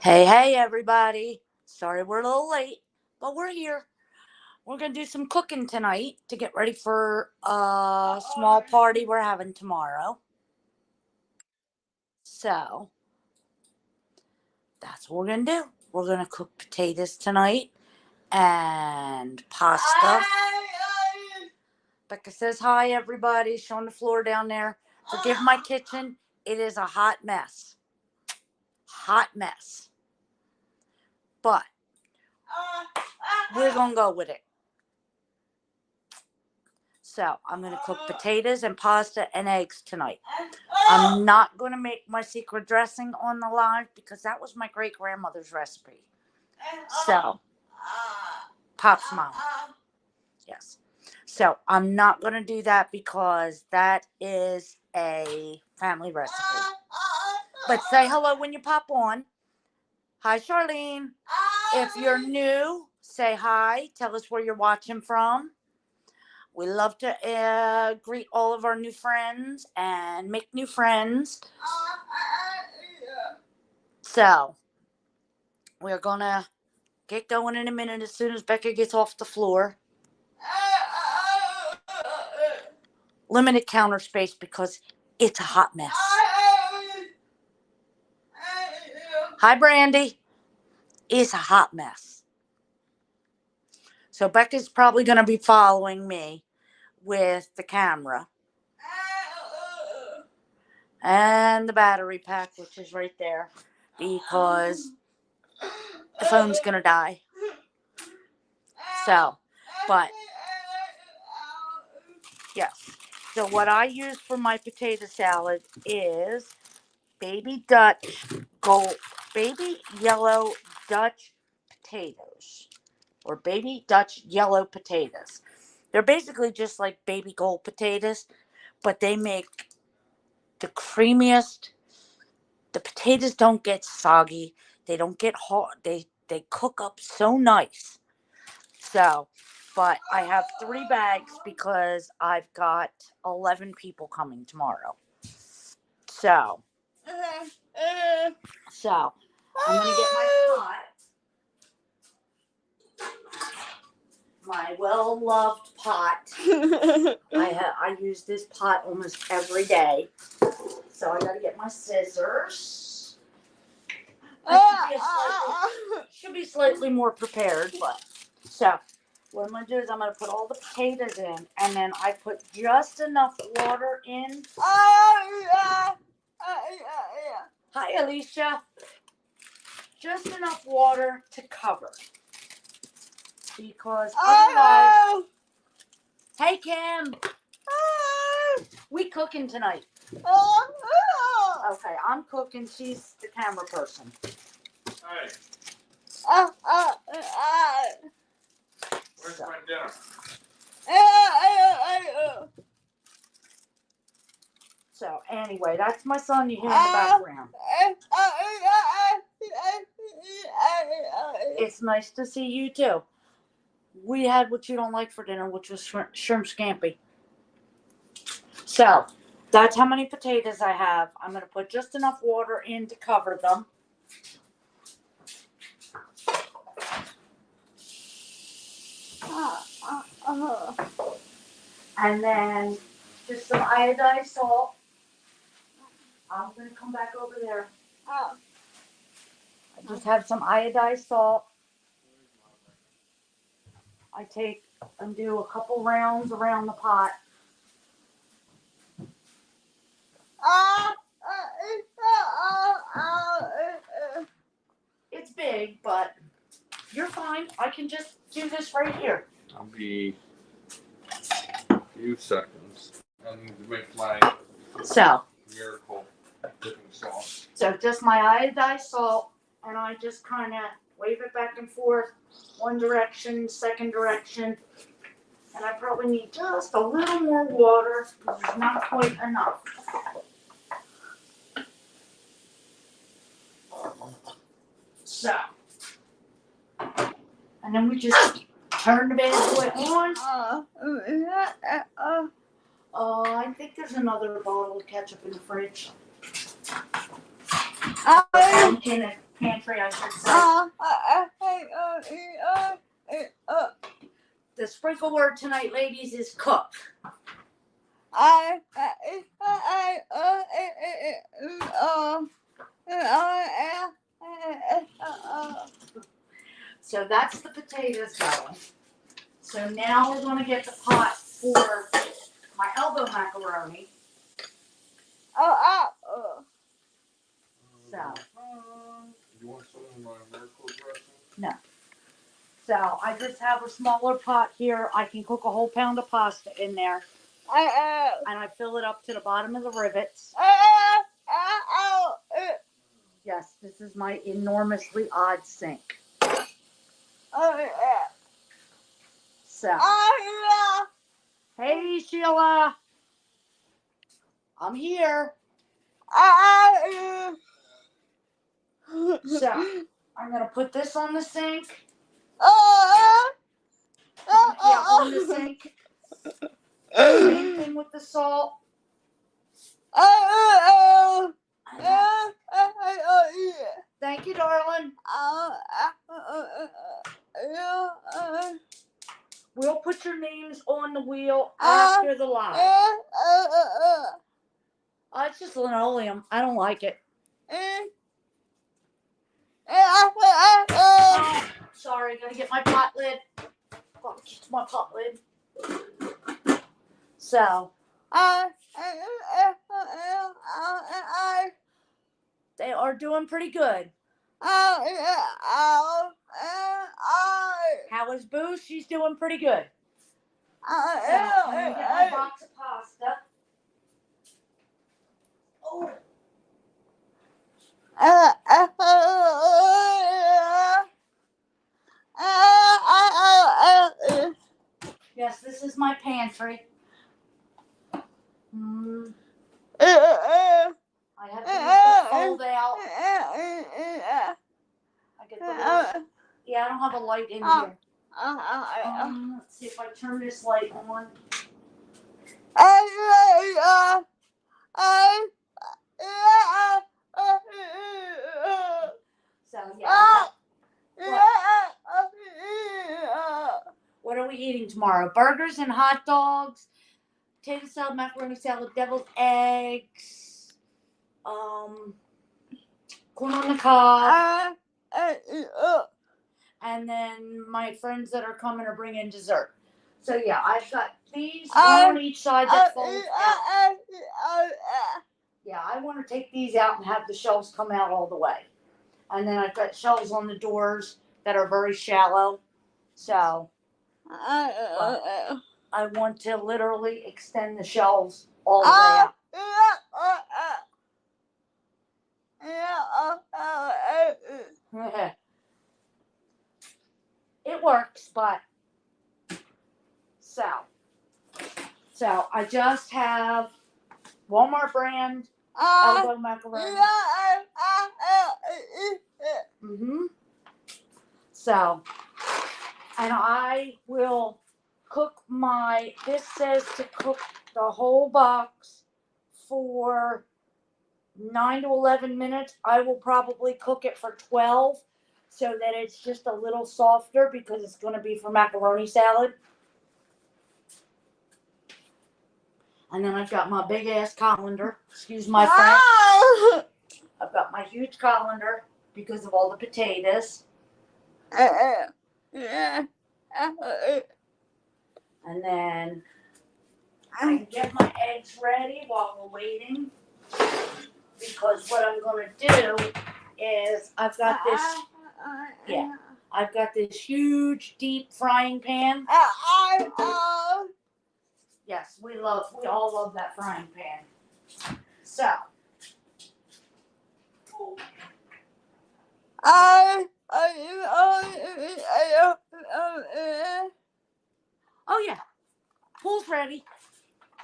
Hey, everybody. Sorry we're a little late, but we're here. We're going to do some cooking tonight to get ready for a small party we're having tomorrow. So, that's what we're going to do. We're going to cook potatoes tonight and pasta. Becca says hi, everybody. She's on the floor down there. Forgive my kitchen. It is a hot mess. Hot mess. But we're going to go with it. So I'm going to cook potatoes and pasta and eggs tonight. I'm not going to make my secret dressing on the live because that was my great grandmother's recipe. So, Pop's mom. Yes. So I'm not going to do that because that is a family recipe. But say hello when you pop on. Hi, Charlene. If you're new, say hi. Tell us where you're watching from. We love to greet all of our new friends and make new friends. So, we're going to get going in a minute as soon as Becca gets off the floor. Limited counter space because it's a hot mess. Hi, Brandy. It's a hot mess. So, Becca's probably going to be following me with the camera. And the battery pack, which is right there, because the phone's going to die. So, but, yes. So what I use for my potato salad is baby yellow Dutch potatoes. Or baby Dutch yellow potatoes. They're basically just like baby gold potatoes, but they make the creamiest. The potatoes don't get soggy. They don't get hard. They cook up so nice. So, but I have 3 bags because I've got 11 people coming tomorrow. So I'm going to get my pot. My well-loved pot. I use this pot almost every day. So I got to get my scissors. Should be slightly more prepared, but so what I'm going to do is I'm going to put all the potatoes in, and then I put just enough water in. Hi, Alicia. Just enough water to cover. Because otherwise... Hey, Kim. We cooking tonight. Okay, I'm cooking. She's the camera person. Hey. Where's my dinner? So, anyway, that's my son you hear in the background. It's nice to see you, too. We had what you don't like for dinner, which was shrimp scampi. So, that's how many potatoes I have. I'm going to put just enough water in to cover them. And then just some iodized salt. I'm going to come back over there. I just have some iodized salt. I take and do a couple rounds around the pot. It's big, but you're fine. I can just do this right here. I'll be a few seconds. I need to make my miracle dipping sauce. So just my iodized salt, and I just kind of wave it back and forth, one direction, second direction. And I probably need just a little more water because there's not quite enough. So, and then we just turn the bad boy on. I think there's another bottle of ketchup in the fridge. In the pantry, I should say. The sprinkle word tonight, ladies, is cook. So that's the potatoes going. So now we're going to get the pot for my elbow macaroni. So. You want some of my miracle dressing? No. So I just have a smaller pot here. I can cook a whole pound of pasta in there. And I fill it up to the bottom of the rivets. Yes, this is my enormously odd sink. So. Hey, Sheila. I'm here. So, I'm going to put this on the sink. Yeah, on the sink. Same thing with the salt. Thank you, darling. We'll put your names on the wheel after the live. It's just linoleum. I don't like it. Oh, sorry, gotta get my pot lid. Get my pot lid. So. They are doing pretty good. How is Boo? She's doing pretty good. So, I'm gonna get my box of pasta. Oh. Yes, this is my pantry. I have to fold out. I get the little, yeah, I don't have a light in here. Let's see if I turn this light on. So yeah. What are we eating tomorrow? Burgers and hot dogs, potato salad, macaroni salad, deviled eggs, corn on the cob, and then my friends that are coming are bringing dessert. So yeah, I've got these on each side that folds out. Yeah, I want to take these out and have the shelves come out all the way. And then I've got shelves on the doors that are very shallow. So I want to literally extend the shelves all the way out. It works, but so I just have Walmart brand elbow macaroni. So, and I will cook this says to cook the whole box for 9 to 11 minutes. I will probably cook it for 12 so that it's just a little softer because it's going to be for macaroni salad. And then I've got my big ass colander. Excuse my French. I've got my huge colander because of all the potatoes. And then I can get my eggs ready while we're waiting. Because what I'm going to do is I've got this huge deep frying pan. Yes, we all love that frying pan. So. Oh yeah, pool's ready.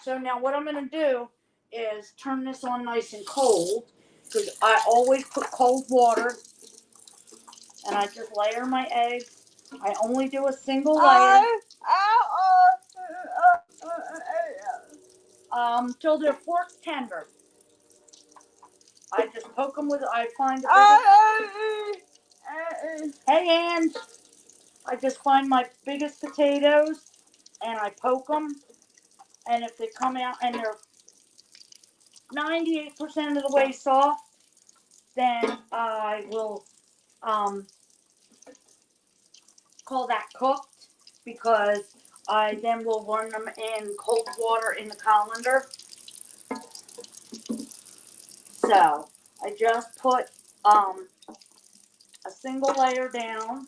So now what I'm going to do is turn this on nice and cold because I always put cold water and I just layer my eggs. I only do a single layer. Till they're fork tender. I just poke them with, I find the biggest, hey, Ange. I just find my biggest potatoes and I poke them. And if they come out and they're 98% of the way soft, then I will call that cooked, because I then will run them in cold water in the colander. So I just put a single layer down.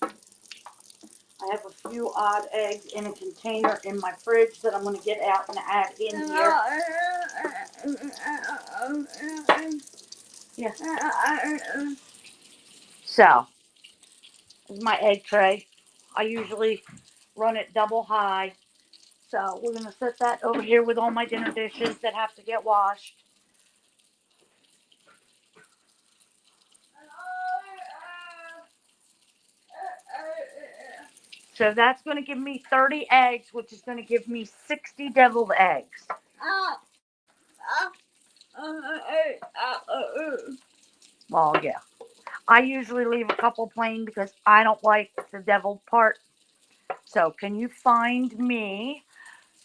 I have a few odd eggs in a container in my fridge that I'm going to get out and add in here. Yeah. So, this is my egg tray. I usually run it double high. So, we're going to set that over here with all my dinner dishes that have to get washed. So that's going to give me 30 eggs, which is going to give me 60 deviled eggs. Well, yeah. I usually leave a couple plain because I don't like the deviled part. So can you find me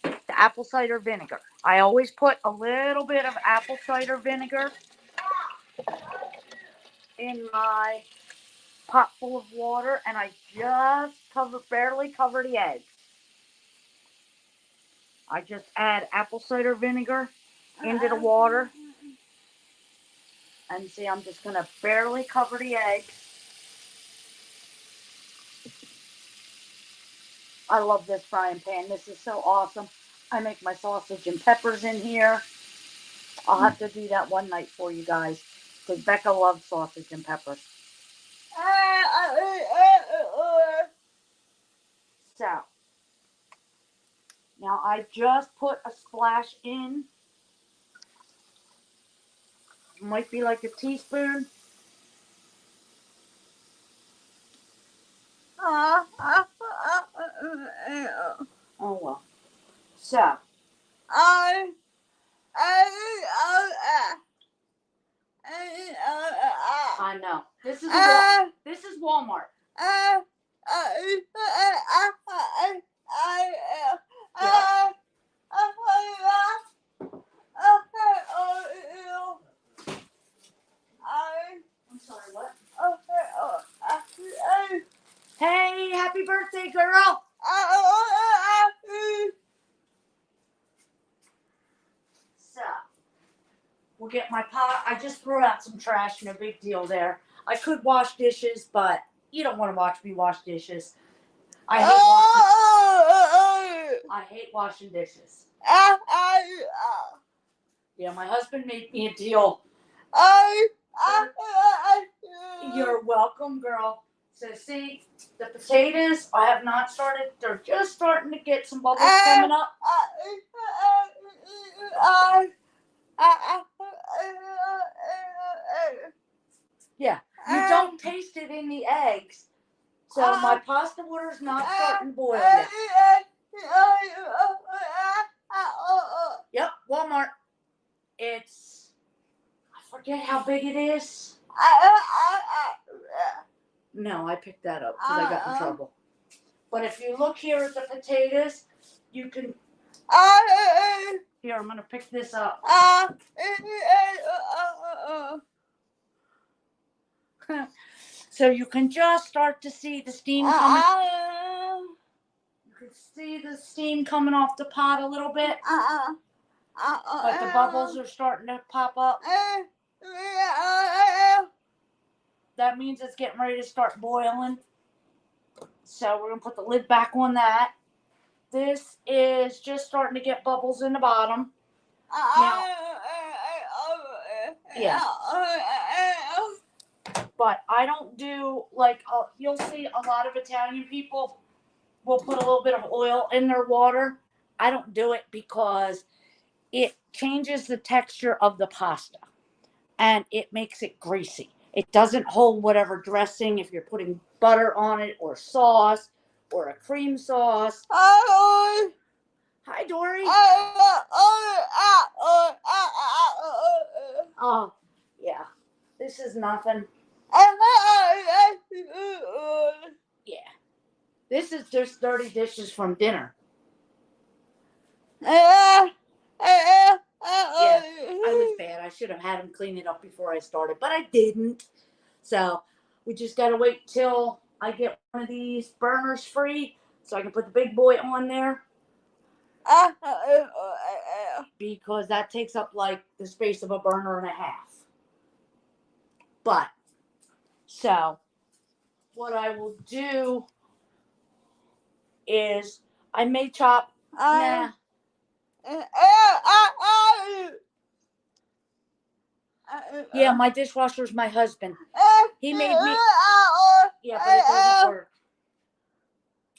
the apple cider vinegar? I always put a little bit of apple cider vinegar in my pot full of water, and I just barely cover the eggs. I just add apple cider vinegar into the water. And see, I'm just going to barely cover the eggs. I love this frying pan. This is so awesome. I make my sausage and peppers in here. I'll have to do that one night for you guys, because Becca loves sausage and peppers. So, now I just put a splash in. It might be like a teaspoon. Oh well. So, I know. This is Walmart. Yep. I'm sorry, what? Hey, happy birthday, girl! So, we'll get my pot. I just threw out some trash, no big deal there. I could wash dishes, but you don't want to watch me wash dishes. I hate washing dishes. Yeah, my husband made me a deal. You're welcome, girl. So see, the potatoes, I have not started. They're just starting to get some bubbles coming up. Yeah, you don't taste it in the eggs. So my pasta water's not starting to boil yet. Yep, Walmart. It's, I forget how big it is. No, I picked that up because I got in trouble. But if you look here at the potatoes, you can. Here, I'm going to pick this up. So you can just start to see the steam coming. You can see the steam coming off the pot a little bit. But the bubbles are starting to pop up. That means it's getting ready to start boiling. So we're going to put the lid back on that. This is just starting to get bubbles in the bottom. Now, yeah. But I don't do, like, you'll see a lot of Italian people will put a little bit of oil in their water. I don't do it because it changes the texture of the pasta and it makes it greasy. It doesn't hold whatever dressing, if you're putting butter on it or sauce or a cream sauce. Hi, Dory. This is nothing. Yeah. This is just dirty dishes from dinner. Yeah, I was bad. I should have had him clean it up before I started, but I didn't. So we just got to wait till I get one of these burners free so I can put the big boy on there. Because that takes up like the space of a burner and a half. But, so what I will do is I may chop. Nah. Yeah, my dishwasher's my husband. He made me. Yeah, but it doesn't work.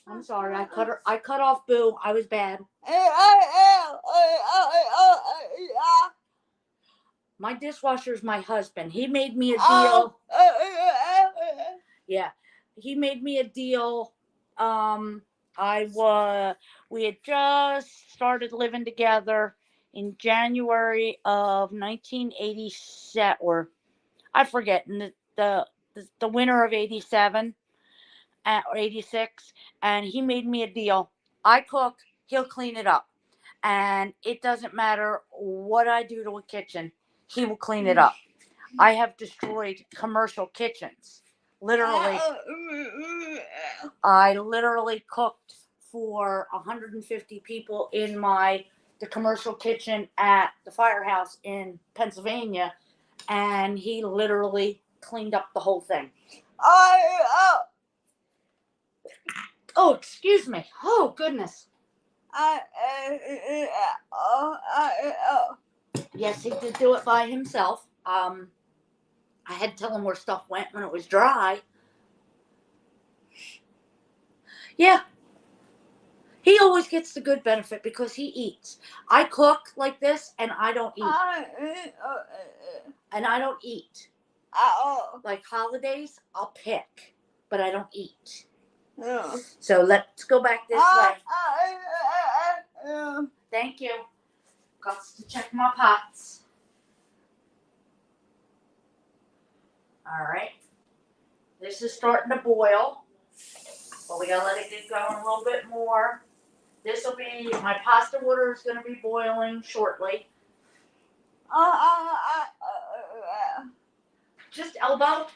I'm sorry. I cut off Boo. I was bad. My dishwasher's my husband. He made me a deal. Yeah, he made me a deal. We had just started living together in January of 1987, or I forget, in the winter of 87 or 86, and he made me a deal. I cook, he'll clean it up, and it doesn't matter what I do to a kitchen, he will clean it up. I have destroyed commercial kitchens. Literally, I literally cooked for 150 people in the commercial kitchen at the firehouse in Pennsylvania, and he literally cleaned up the whole thing. Oh, excuse me. Oh, goodness. Yes, he did do it by himself. I had to tell him where stuff went when it was dry. Yeah. He always gets the good benefit because he eats. I cook like this and I don't eat. And I don't eat. Like holidays, I'll pick, but I don't eat. So let's go back this way. Thank you. Got to check my pots. All right. This is starting to boil, but we gotta let it get going a little bit more. This will be, my pasta water is going to be boiling shortly. Just elbow.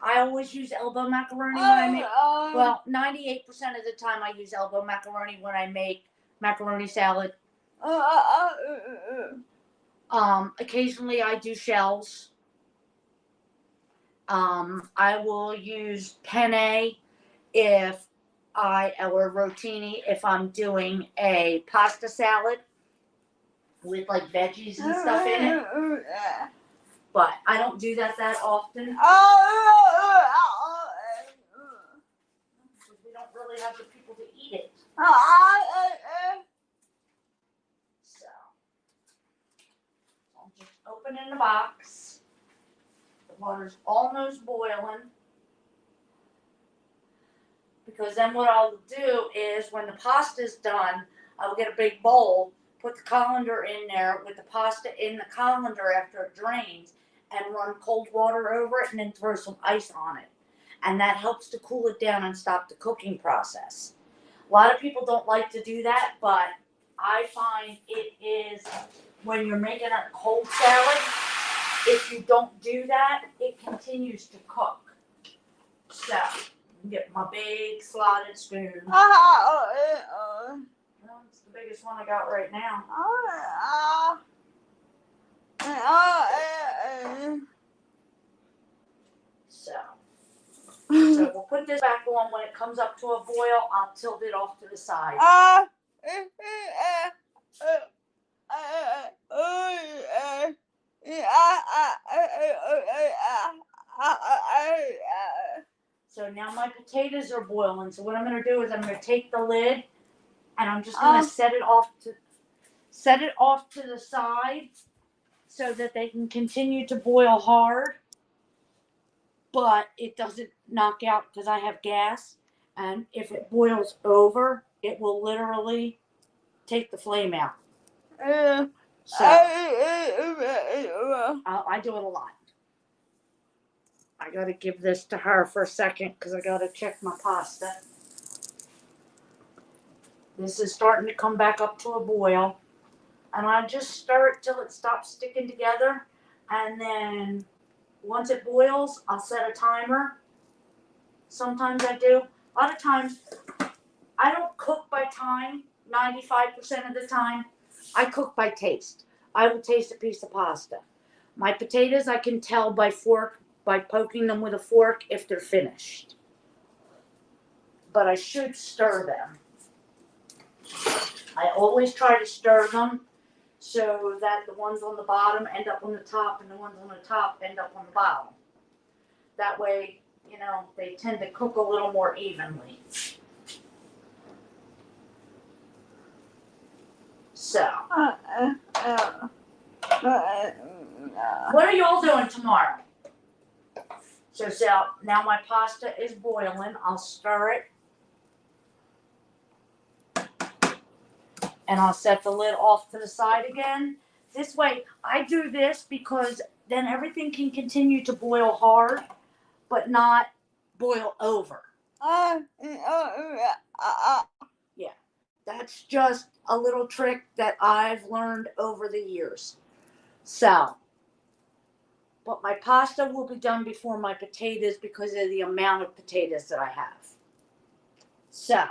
I always use elbow macaroni when I make, well, 98% of the time I use elbow macaroni when I make macaroni salad. Occasionally I do shells. I will use penne or rotini if I'm doing a pasta salad with like veggies and stuff in it. But I don't do that often. Because we don't really have the people to eat it. So I'm just opening the box. The water's almost boiling. Because then what I'll do is when the pasta's done, I'll get a big bowl, put the colander in there with the pasta in the colander after it drains, and run cold water over it and then throw some ice on it. And that helps to cool it down and stop the cooking process. A lot of people don't like to do that, but I find it is, when you're making a cold salad, if you don't do that, it continues to cook. So, get my big slotted spoon. Well, it's the biggest one I got right now. So we'll put this back on. When it comes up to a boil, I'll tilt it off to the side. So now my potatoes are boiling. So what I'm going to do is I'm going to take the lid and I'm just going to set it off to the side so that they can continue to boil hard. But it doesn't knock out because I have gas. And if it boils over, it will literally take the flame out. So I do it a lot. I gotta give this to her for a second because I gotta check my pasta. This is starting to come back up to a boil. And I just stir it till it stops sticking together. And then once it boils, I'll set a timer. Sometimes I do. A lot of times, I don't cook by time 95% of the time. I cook by taste. I will taste a piece of pasta. My potatoes, I can tell by poking them with a fork if they're finished. But I should stir them. I always try to stir them so that the ones on the bottom end up on the top and the ones on the top end up on the bottom. That way, they tend to cook a little more evenly. So, what are y'all doing tomorrow? So now my pasta is boiling. I'll stir it. And I'll set the lid off to the side again. This way, I do this because then everything can continue to boil hard, but not boil over. Yeah, that's just a little trick that I've learned over the years. So, but my pasta will be done before my potatoes because of the amount of potatoes that I have. So.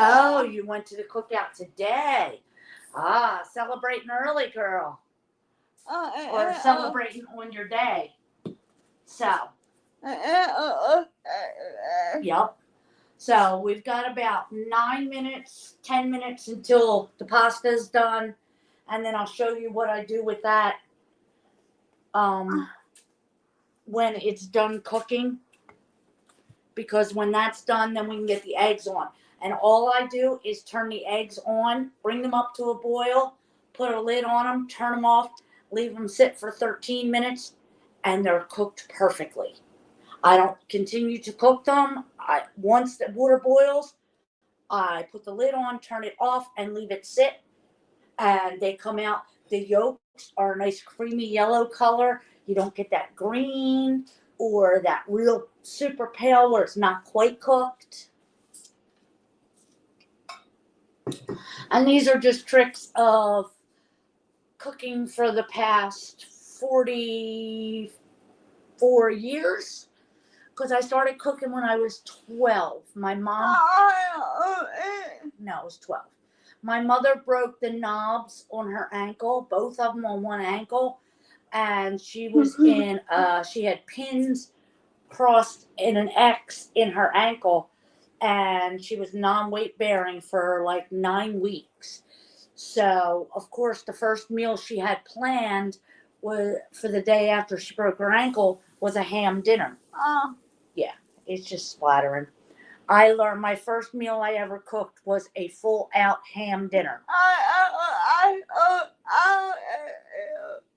Oh, you went to the cookout today. Celebrating early, girl. Or celebrating on your day. So. Yep. So we've got about 9 minutes, 10 minutes until the pasta is done. And then I'll show you what I do with that when it's done cooking. Because when that's done, then we can get the eggs on. And all I do is turn the eggs on, bring them up to a boil, put a lid on them, turn them off, leave them sit for 13 minutes, and they're cooked perfectly. I don't continue to cook them. Once the water boils, I put the lid on, turn it off, and leave it sit. And they come out. The yolks are a nice creamy yellow color. You don't get that green or that real super pale where it's not quite cooked. And these are just tricks of cooking for the past 44 years. Because I started cooking when I was 12. My mom... No, it was 12. My mother broke the knobs on her ankle, both of them on one ankle. And she was she had pins crossed in an X in her ankle. And she was non-weight bearing for like 9 weeks. So, of course, the first meal she had planned was for the day after she broke her ankle was a ham dinner. Yeah, it's just splattering. I learned my first meal I ever cooked was a full out ham dinner.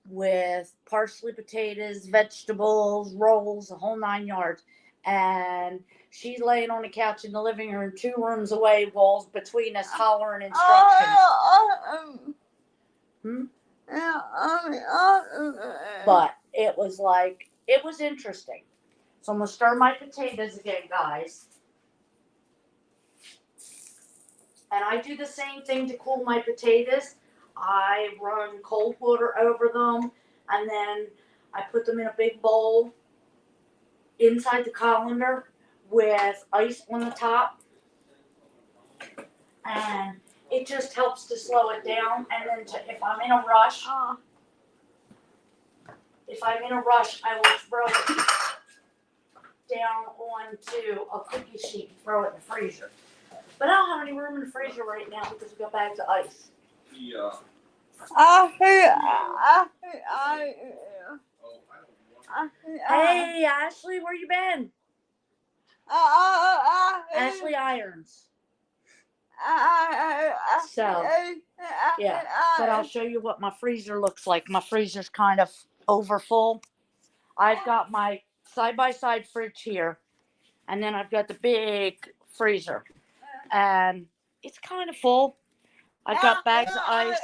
With parsley, potatoes, vegetables, rolls, the whole 9 yards. And she's laying on the couch in the living room, 2 rooms away, walls between us, hollering instructions. But it was interesting. So I'm going to stir my potatoes again, guys. And I do the same thing to cool my potatoes. I run cold water over them, and then I put them in a big bowl inside the colander with ice on the top. And it just helps to slow it down. And then if I'm in a rush, I will throw it down onto a cookie sheet and throw it in the freezer. But I don't have any room in the freezer right now because we got bags of ice. Yeah. Hey, Ashley, where you been? Ashley irons. So, yeah. But I'll show you what my freezer looks like. My freezer's kind of over full. I've got my side-by-side fridge here. And then I've got the big freezer. And it's kind of full. I got bags of ice.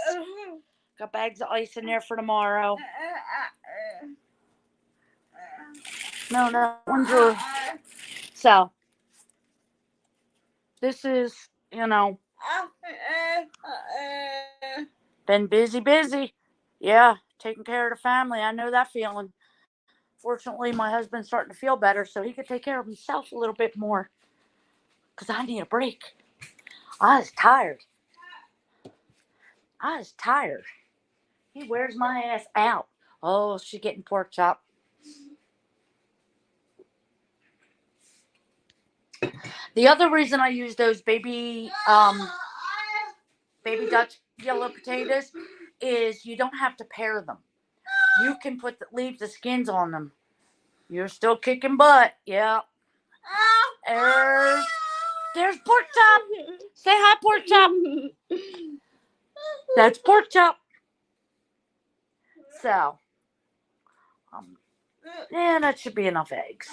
Got bags of ice in there for tomorrow. No, that one's yours. So, this is, been busy. Yeah, taking care of the family. I know that feeling. Fortunately, my husband's starting to feel better, so he could take care of himself a little bit more. Because I need a break. I was tired. He wears my ass out. Oh, she's getting pork chop. The other reason I use those baby Dutch yellow potatoes is you don't have to pare them. You can leave the skins on them. You're still kicking butt. Yeah. There's pork chop. Say hi, pork chop. That's pork chop. So, yeah, that should be enough eggs.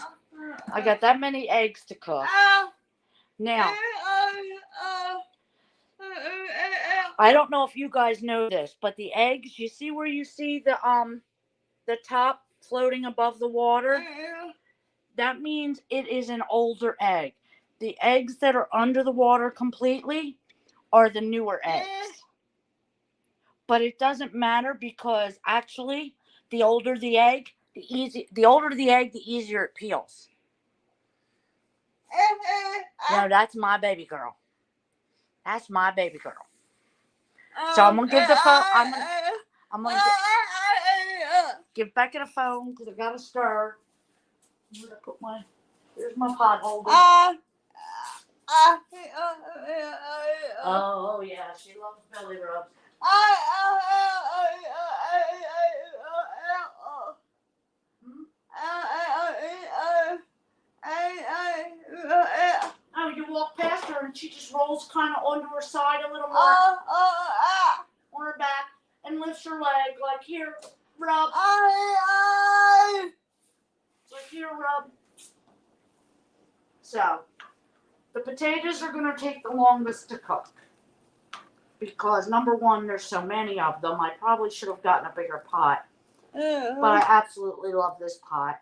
I got that many eggs to cook. Now, I don't know if you guys know this, but the eggs, you see where you see the top floating above the water? That means it is an older egg. The eggs that are under the water completely are the newer eggs. But it doesn't matter because actually, the older the egg, the easier it peels. No, that's my baby girl. That's my baby girl. So I'm gonna give the phone. I'm gonna give Becca the phone because I gotta stir. I'm gonna put here's my pot holder. Oh yeah, she loves belly rubs. Oh, you walk past her and she just rolls kind of onto her side a little more on her back and lifts her leg like here, rub. Like here, rub. So, the potatoes are going to take the longest to cook because number one, there's so many of them. I probably should have gotten a bigger pot, but I absolutely love this pot.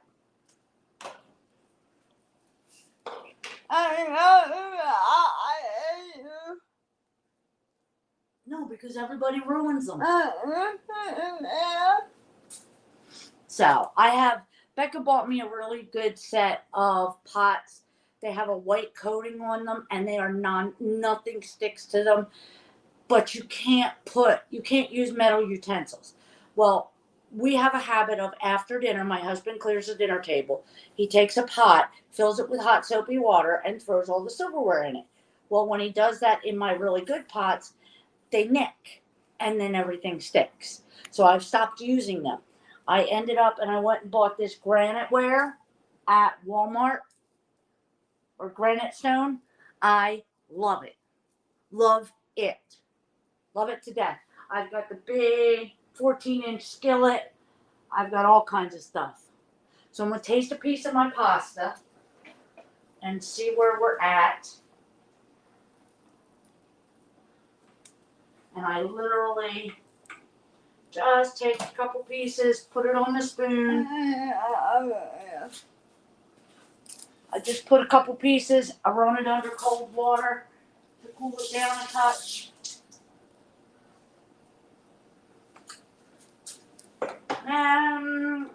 No, because everybody ruins them. So, Becca bought me a really good set of pots. They have a white coating on them and they are nothing sticks to them. But you can't use metal utensils. Well, we have a habit of after dinner, my husband clears the dinner table. He takes a pot, fills it with hot soapy water, and throws all the silverware in it. Well, when he does that in my really good pots, they nick, and then everything sticks. So I've stopped using them. I ended up and I went and bought this granite ware at Walmart or Granite Stone. I love it. Love it. Love it to death. I've got the big 14-inch skillet. I've got all kinds of stuff. So I'm going to taste a piece of my pasta and see where we're at. And I literally just take a couple pieces, put it on the spoon. I just put a couple pieces, I run it under cold water to cool it down a touch.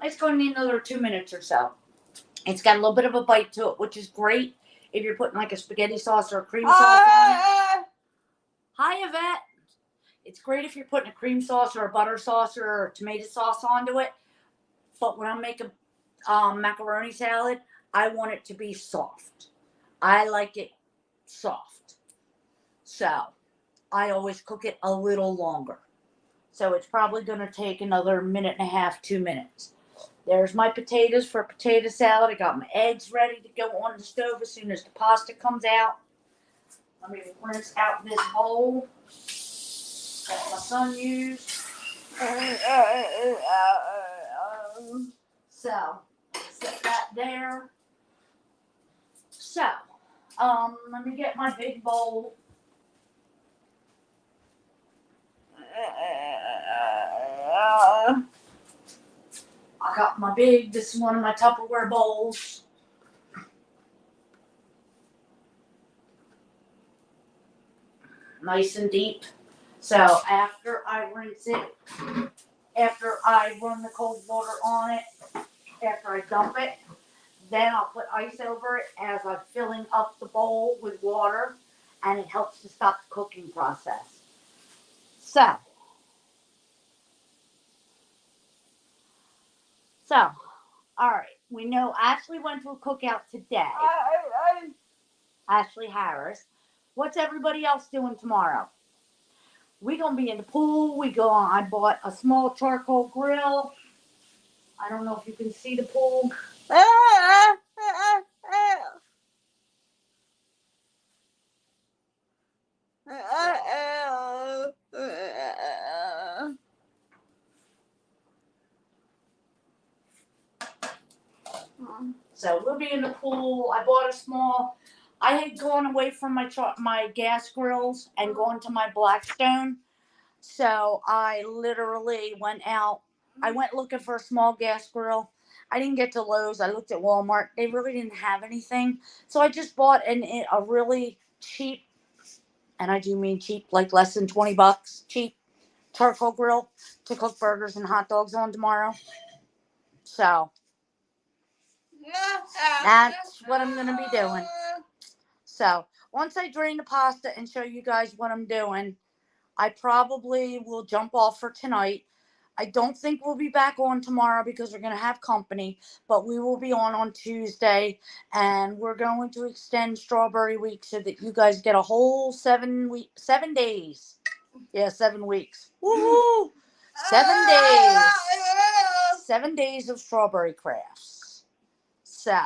It's going to need another 2 minutes or so. It's got a little bit of a bite to it, which is great if you're putting like a spaghetti sauce or a cream sauce on it. Hi, Yvette. It's great if you're putting a cream sauce or a butter sauce or a tomato sauce onto it. But when I make a macaroni salad, I want it to be soft. I like it soft. So I always cook it a little longer. So it's probably going to take another 1.5 minutes, 2 minutes. There's my potatoes for potato salad. I got my eggs ready to go on the stove as soon as the pasta comes out. Let me rinse out this bowl that my son used. So, set that there. So, let me get my big bowl. this is one of my Tupperware bowls. Nice and deep. So after I rinse it, after I run the cold water on it, after I dump it, then I'll put ice over it as I'm filling up the bowl with water, and it helps to stop the cooking process. So, all right. We know Ashley went to a cookout today. Ashley Harris. What's everybody else doing tomorrow? We're going to be in the pool. I bought a small charcoal grill. I don't know if you can see the pool. So we'll be in the pool. I bought a small. I had gone away from my gas grills and gone to my Blackstone. So I literally went out. I went looking for a small gas grill. I didn't get to Lowe's. I looked at Walmart. They really didn't have anything. So I just bought a really cheap, and I do mean cheap, like less than $20, cheap charcoal grill to cook burgers and hot dogs on tomorrow. So that's what I'm going to be doing. So once I drain the pasta and show you guys what I'm doing, I probably will jump off for tonight. I don't think we'll be back on tomorrow because we're going to have company, but we will be on Tuesday, and we're going to extend Strawberry Week so that you guys get a whole 7 days. Yeah, 7 weeks. Woohoo! 7 days. 7 days of strawberry crafts. So.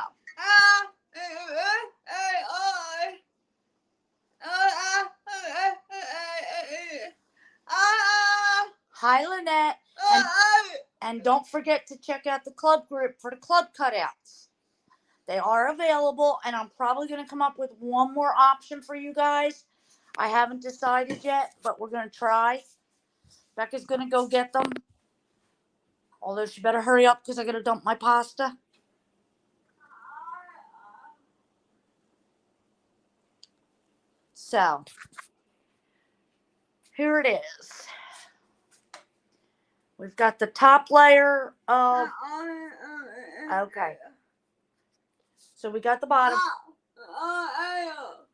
Hi, Lynette. And don't forget to check out the club group for the club cutouts. They are available, and I'm probably going to come up with one more option for you guys. I haven't decided yet, but we're going to try. Becca's going to go get them. Although she better hurry up because I got to dump my pasta. So, here it is. We've got the top layer of... Okay. So we got the bottom.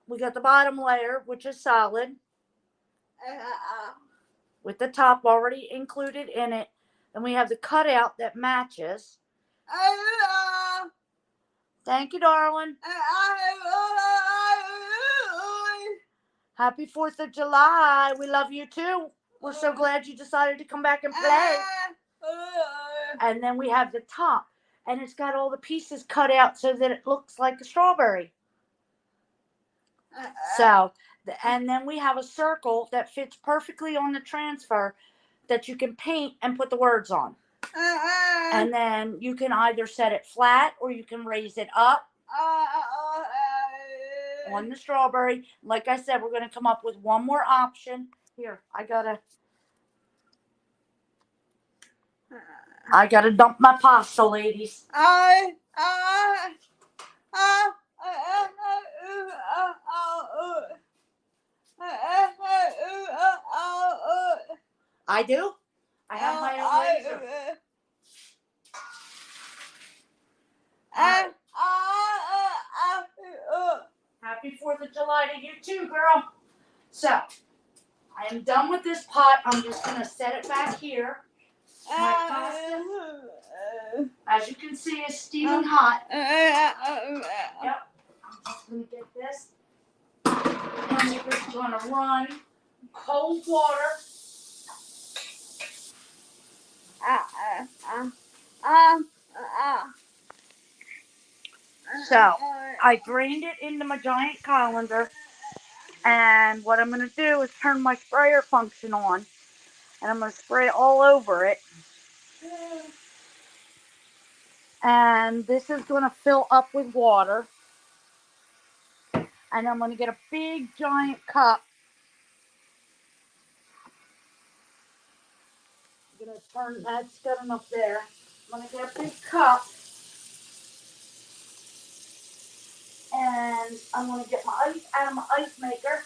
We got the bottom layer, which is solid, with the top already included in it. Then we have the cutout that matches. Thank you, darling. Happy 4th of July. We love you too. We're so glad you decided to come back and play. And then we have the top, and it's got all the pieces cut out so that it looks like a strawberry. So, and then we have a circle that fits perfectly on the transfer that you can paint and put the words on. And then you can either set it flat or you can raise it up on the strawberry. Like I said, we're going to come up with one more option. Here, I gotta dump my pasta, ladies. I do. I have my own razor. Happy 4th of July to you too, girl. So, I am done with this pot. I'm just going to set it back here. My pasta, as you can see, is steaming hot. Yep. I'm just going to get this. And we're just going to run cold water. So, I drained it into my giant colander. And what I'm going to do is turn my sprayer function on. And I'm going to spray all over it. And this is going to fill up with water. And I'm going to get a big giant cup. I'm going to turn, that's good enough there. I'm gonna get a big cup. And I'm gonna get my ice out of my ice maker.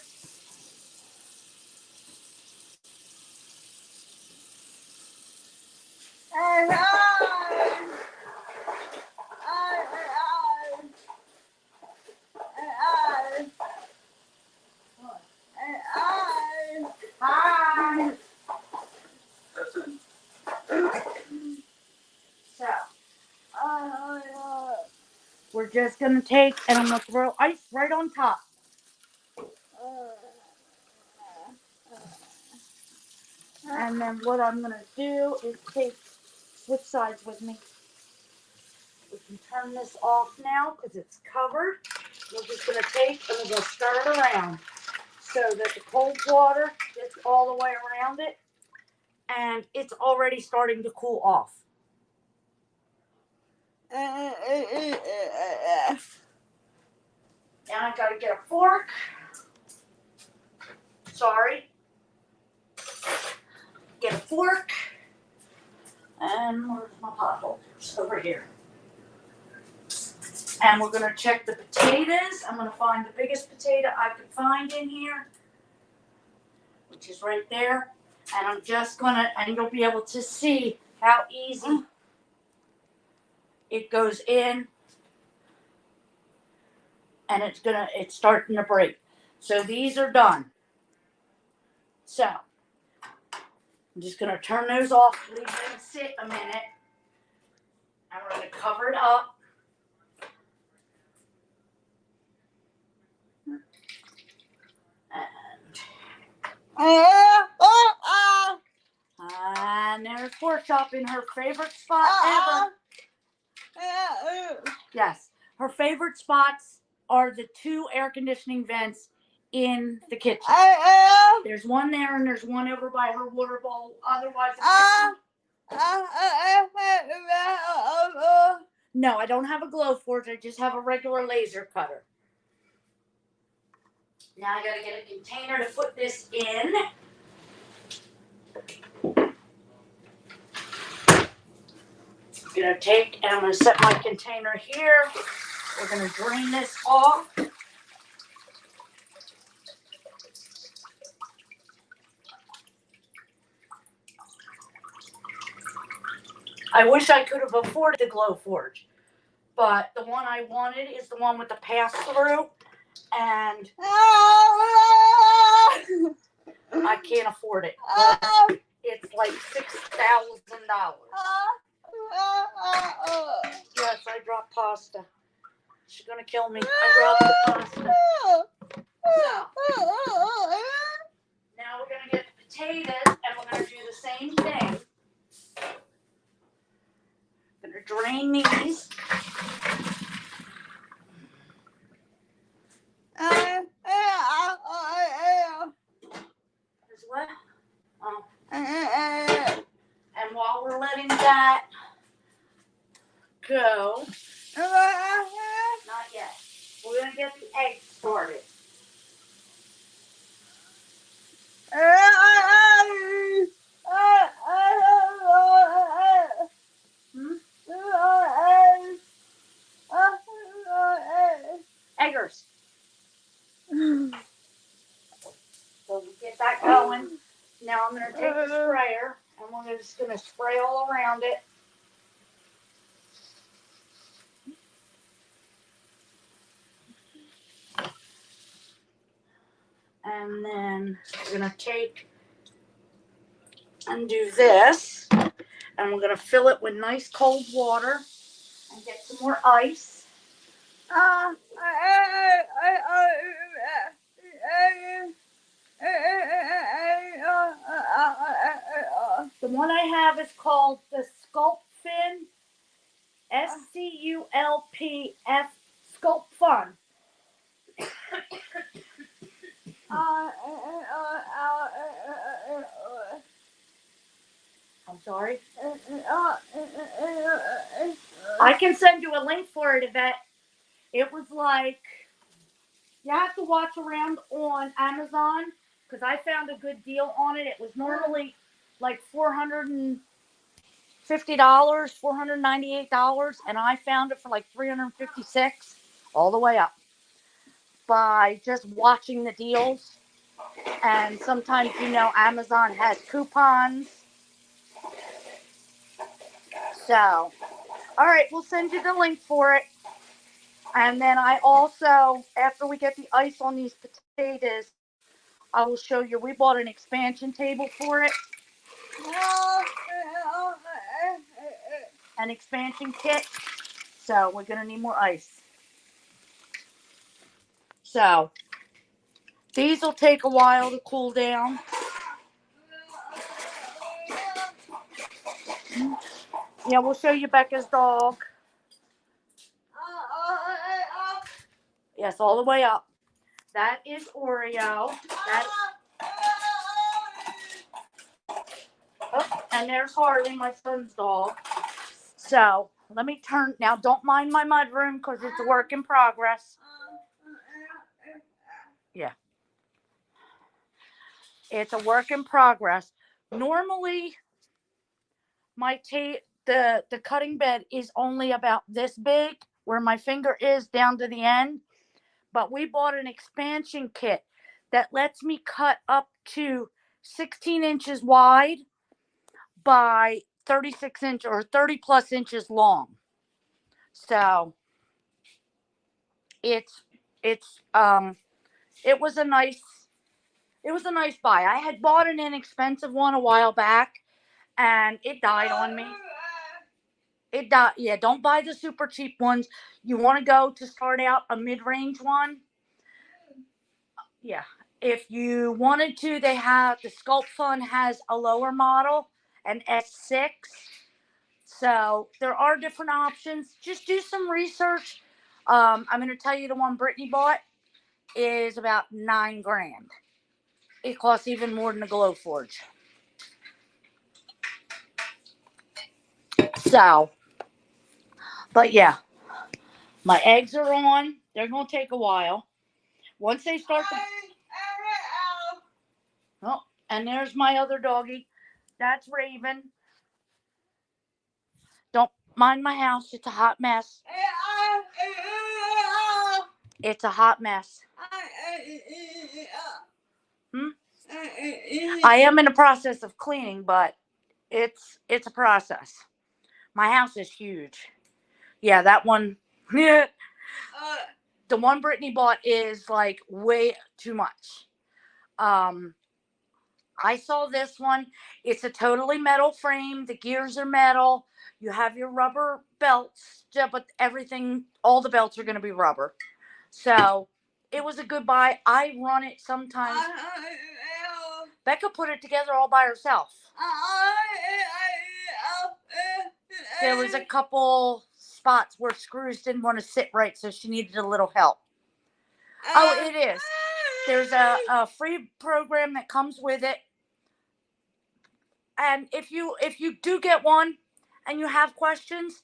Hi. So, we're just gonna take and I'm gonna throw ice right on top. And then what I'm gonna do is switch sides with me. We can turn this off now because it's covered. We're just gonna take and we're gonna stir it around so that the cold water gets all the way around it and it's already starting to cool off. Now I gotta get a fork. Sorry. Get a fork. And where's my pot holders? Over here. And we're gonna check the potatoes. I'm gonna find the biggest potato I could find in here, which is right there. And I'm just gonna, and you'll be able to see how easy it goes in. And it's starting to break. So these are done. So I'm just gonna turn those off, leave them sit a minute. And we're gonna cover it up. And there's Pork Chop in her favorite spot ever. Yes, her favorite spots are the 2 air conditioning vents in the kitchen. There's one there and there's one over by her water bowl. Otherwise, no, I don't have a Glowforge. I just have a regular laser cutter. Now I gotta get a container to put this in. I'm gonna take and I'm gonna set my container here. We're gonna drain this off. I wish I could have afforded the Glowforge, but the one I wanted is the one with the pass-through, and I can't afford it. It's like $6,000. Yes, I dropped pasta. She's gonna kill me. I dropped the pasta. So, now we're gonna get the potatoes, and we're gonna do the same thing. Gonna drain these. As well. And while we're letting that go, not yet. We're gonna get the eggs started. Eggers. So we get that going. Now I'm gonna take the sprayer and we're just gonna spray all around it. And then we're gonna take and do this. And we're gonna fill it with nice cold water and get some more ice. The one I have is called the Sculpfin, SCULPF, Sculpt Fun. I'm sorry. I can send you a link for it, Yvette. It was like, you have to watch around on Amazon because I found a good deal on it. It was normally like $450 $50, $498, and I found it for like $356 all the way up by just watching the deals. And sometimes, Amazon has coupons. So, all right, we'll send you the link for it. And then I also, after we get the ice on these potatoes, I will show you, we bought an expansion table for it. An expansion kit. So we're going to need more ice. So these will take a while to cool down. Yeah, we'll show you Becca's dog. Yes, all the way up. That is Oreo. And there's Harley, my son's dog. So let me turn. Now, don't mind my mudroom because it's a work in progress. Yeah. It's a work in progress. Normally, the cutting bed is only about this big, where my finger is down to the end. But we bought an expansion kit that lets me cut up to 16 inches wide by 36 inch or 30 plus inches long. So it was a nice buy. I had bought an inexpensive one a while back and it died on me. It died. Yeah, don't buy the super cheap ones. You want to go to start out a mid-range one. Yeah. If you wanted to, the Sculpt Fund has a lower model, an S6. So there are different options. Just do some research. I'm going to tell you the one Brittany bought is about $9,000. It costs even more than the Glowforge. So, but yeah, my eggs are on. They're going to take a while. Once they start to... Oh, and there's my other doggy. That's Raven. Don't mind my house. It's a hot mess. It's a hot mess. I am in the process of cleaning, but it's a process. My house is huge. Yeah, that one. The one Brittany bought is like way too much. I saw this one. It's a totally metal frame. The gears are metal. You have your rubber belts, but all the belts are going to be rubber. So it was a good buy. I run it sometimes. Becca put it together all by herself. There was a couple spots where screws didn't want to sit right, so she needed a little help. Oh, it is. There's a free program that comes with it. And if you do get one and you have questions,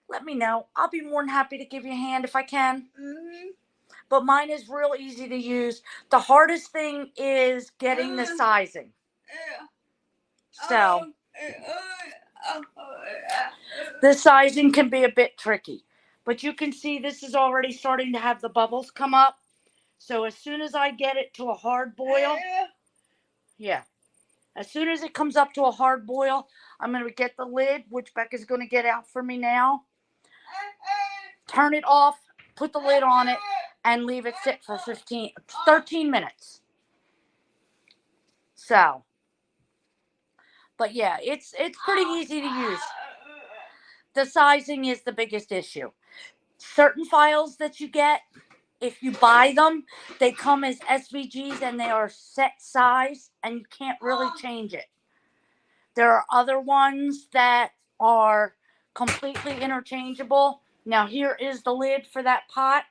let me know. I'll be more than happy to give you a hand if I can. Mm-hmm. But mine is real easy to use. The hardest thing is getting the sizing. So the sizing can be a bit tricky. But you can see this is already starting to have the bubbles come up. So as soon as I get it to a hard boil, as soon as it comes up to a hard boil, I'm going to get the lid, which Becca's going to get out for me now. Turn it off, put the lid on it, and leave it sit for 13 minutes. So, but yeah, it's pretty easy to use. The sizing is the biggest issue. Certain files that you get, if you buy them, they come as SVGs and they are set size and you can't really change it. There are other ones that are completely interchangeable. Now here is the lid for that pot.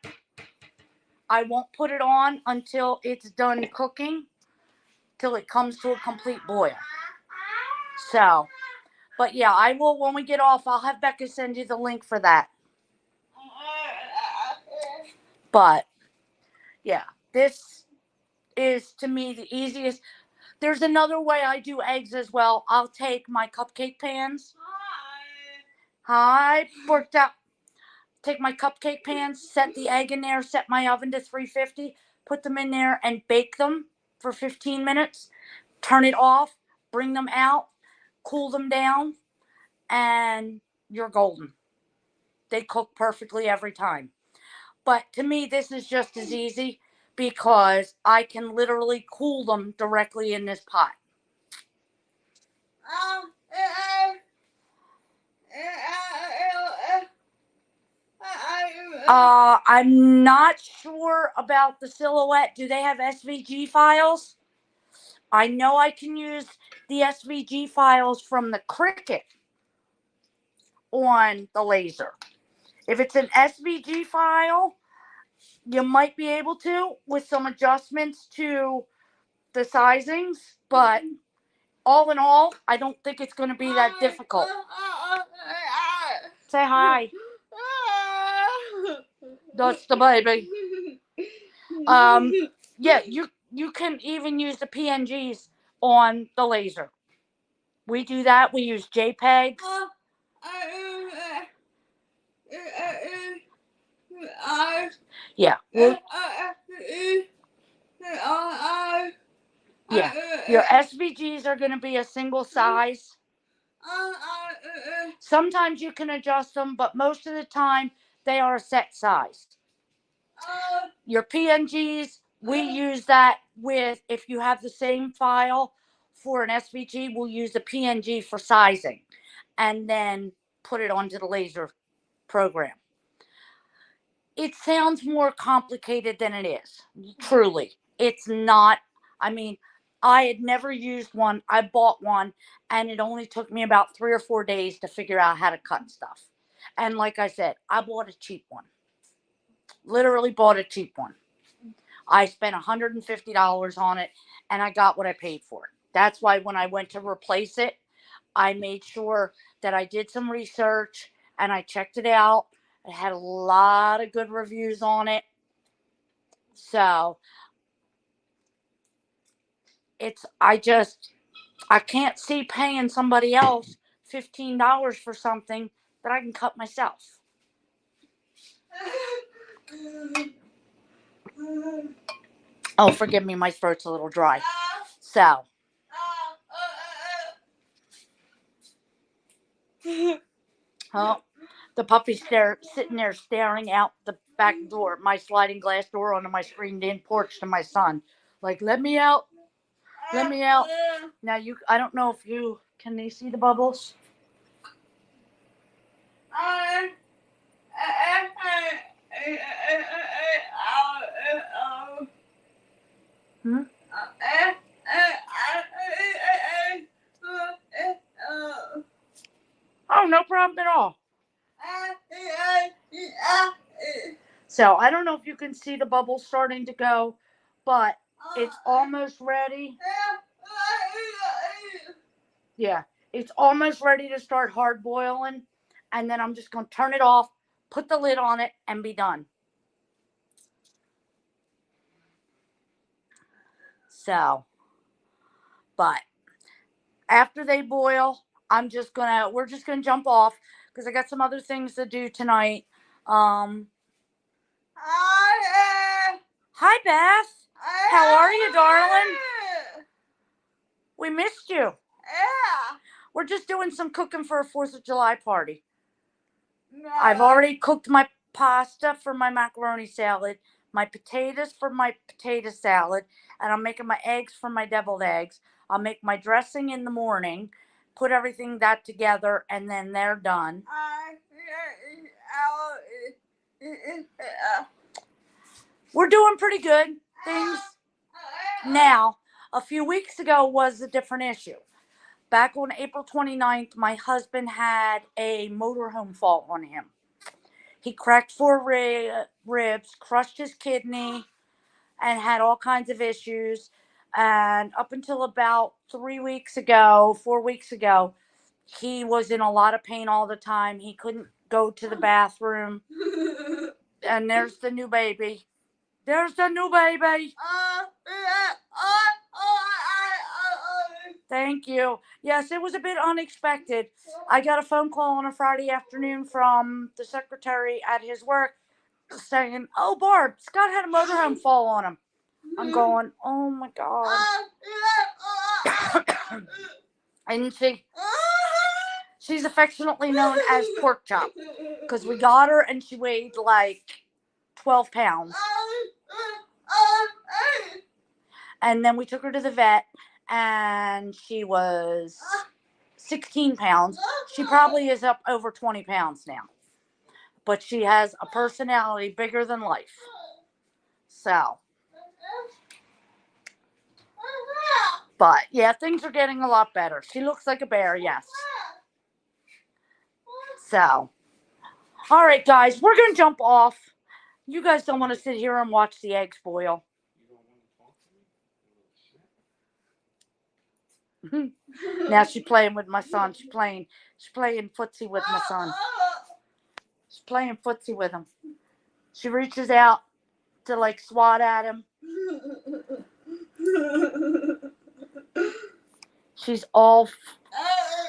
I won't put it on until it's done cooking, till it comes to a complete boil. So, but yeah, I will, when we get off, I'll have Becca send you the link for that. But yeah, this is to me the easiest. There's another way I do eggs as well. I'll take my cupcake pans I worked out. Take my cupcake pans, set the egg in there, set my oven to 350, put them in there and bake them for 15 minutes. Turn it off, bring them out, cool them down, and you're golden. They cook perfectly every time. But to me, this is just as easy because I can literally cool them directly in this pot. I'm not sure about the Silhouette. Do they have SVG files? I know I can use the SVG files from the Cricut on the laser. If it's an SVG file, you might be able to with some adjustments to the sizings, but all in all, I don't think it's going to be that difficult. Say hi. That's the baby. Yeah, you can even use the PNGs on the laser. We do that. We use JPEGs. Yeah. Yeah. Your SVGs are going to be a single size. Sometimes you can adjust them, but most of the time they are a set size. Your PNGs, we use that with, if you have the same file for an SVG, we'll use the PNG for sizing and then put it onto the laser program. It sounds more complicated than it is. Truly. It's not. I mean, I had never used one. I bought one and it only took me about 3 or 4 days to figure out how to cut stuff. And like I said, I bought a cheap one. Literally bought a cheap one. I spent $150 on it and I got what I paid for it. That's why when I went to replace it, I made sure that I did some research and I checked it out. It had a lot of good reviews on it. So I can't see paying somebody else $15 for something that I can cut myself. Oh, forgive me, my throat's a little dry. So. Oh, the puppy's sitting there staring out the back door, my sliding glass door onto my screened-in porch to my son. Like, let me out. Let me out. Now, I don't know if can they see the bubbles? Hmm? Oh, no problem at all. So I don't know if you can see the bubbles starting to go, but it's almost ready. Yeah, it's almost ready to start hard boiling. And then I'm just going to turn it off, put the lid on it, and be done. So, but after they boil, we're just gonna jump off because I got some other things to do tonight. Hi, Beth. How are you, darling? We missed you. Yeah. We're just doing some cooking for a 4th of July party. No. I've already cooked my pasta for my macaroni salad, my potatoes for my potato salad, and I'm making my eggs for my deviled eggs. I'll make my dressing in the morning, put everything that together, and then they're done. We're doing pretty good things. Now, a few weeks ago was a different issue. Back on April 29th, my husband had a motorhome fault on him. He cracked 4 ribs, crushed his kidney, and had all kinds of issues. And up until about 4 weeks ago, he was in a lot of pain all the time. He couldn't go to the bathroom. And there's the new baby. There's the new baby. Thank you. Yes, it was a bit unexpected. I got a phone call on a Friday afternoon from the secretary at his work saying, "Oh, Barb, Scott had a motorhome fall on him." I'm going, "Oh my God." And she's affectionately known as Pork Chop because we got her and she weighed like 12 pounds. And then we took her to the vet and she was 16 pounds. She probably is up over 20 pounds now. But she has a personality bigger than life. So. But yeah, things are getting a lot better. She looks like a bear, yes. So. All right, guys, we're going to jump off. You guys don't want to sit here and watch the eggs boil. Now she's playing with my son. She's playing footsie with my son. She's playing footsie with him. She reaches out to like swat at him. She's all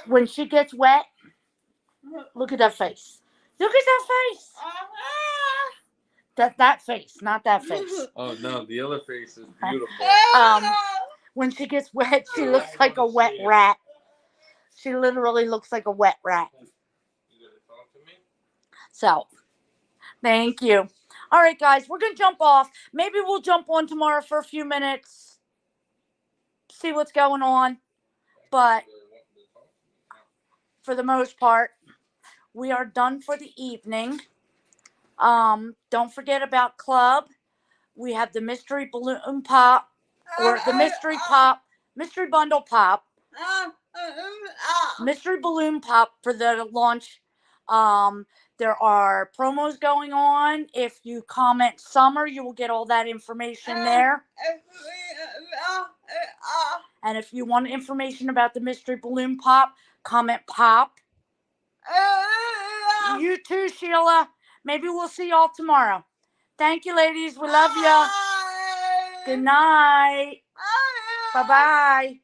when she gets wet. Look at that face. Look at that face. That face, not that face. Oh no, the other face is beautiful. When she gets wet, she looks like a wet rat. She literally looks like a wet rat. So, thank you. All right, guys, we're going to jump off. Maybe we'll jump on tomorrow for a few minutes, see what's going on. But for the most part, we are done for the evening. Don't forget about Club. We have the mystery balloon pop or the mystery bundle pop. Mystery balloon pop for the launch. There are promos going on. If you comment summer, you will get all that information there. And if you want information about the mystery balloon pop, comment pop. You too, Sheila. Maybe we'll see y'all tomorrow. Thank you, ladies. We love you. Good night. Bye-bye.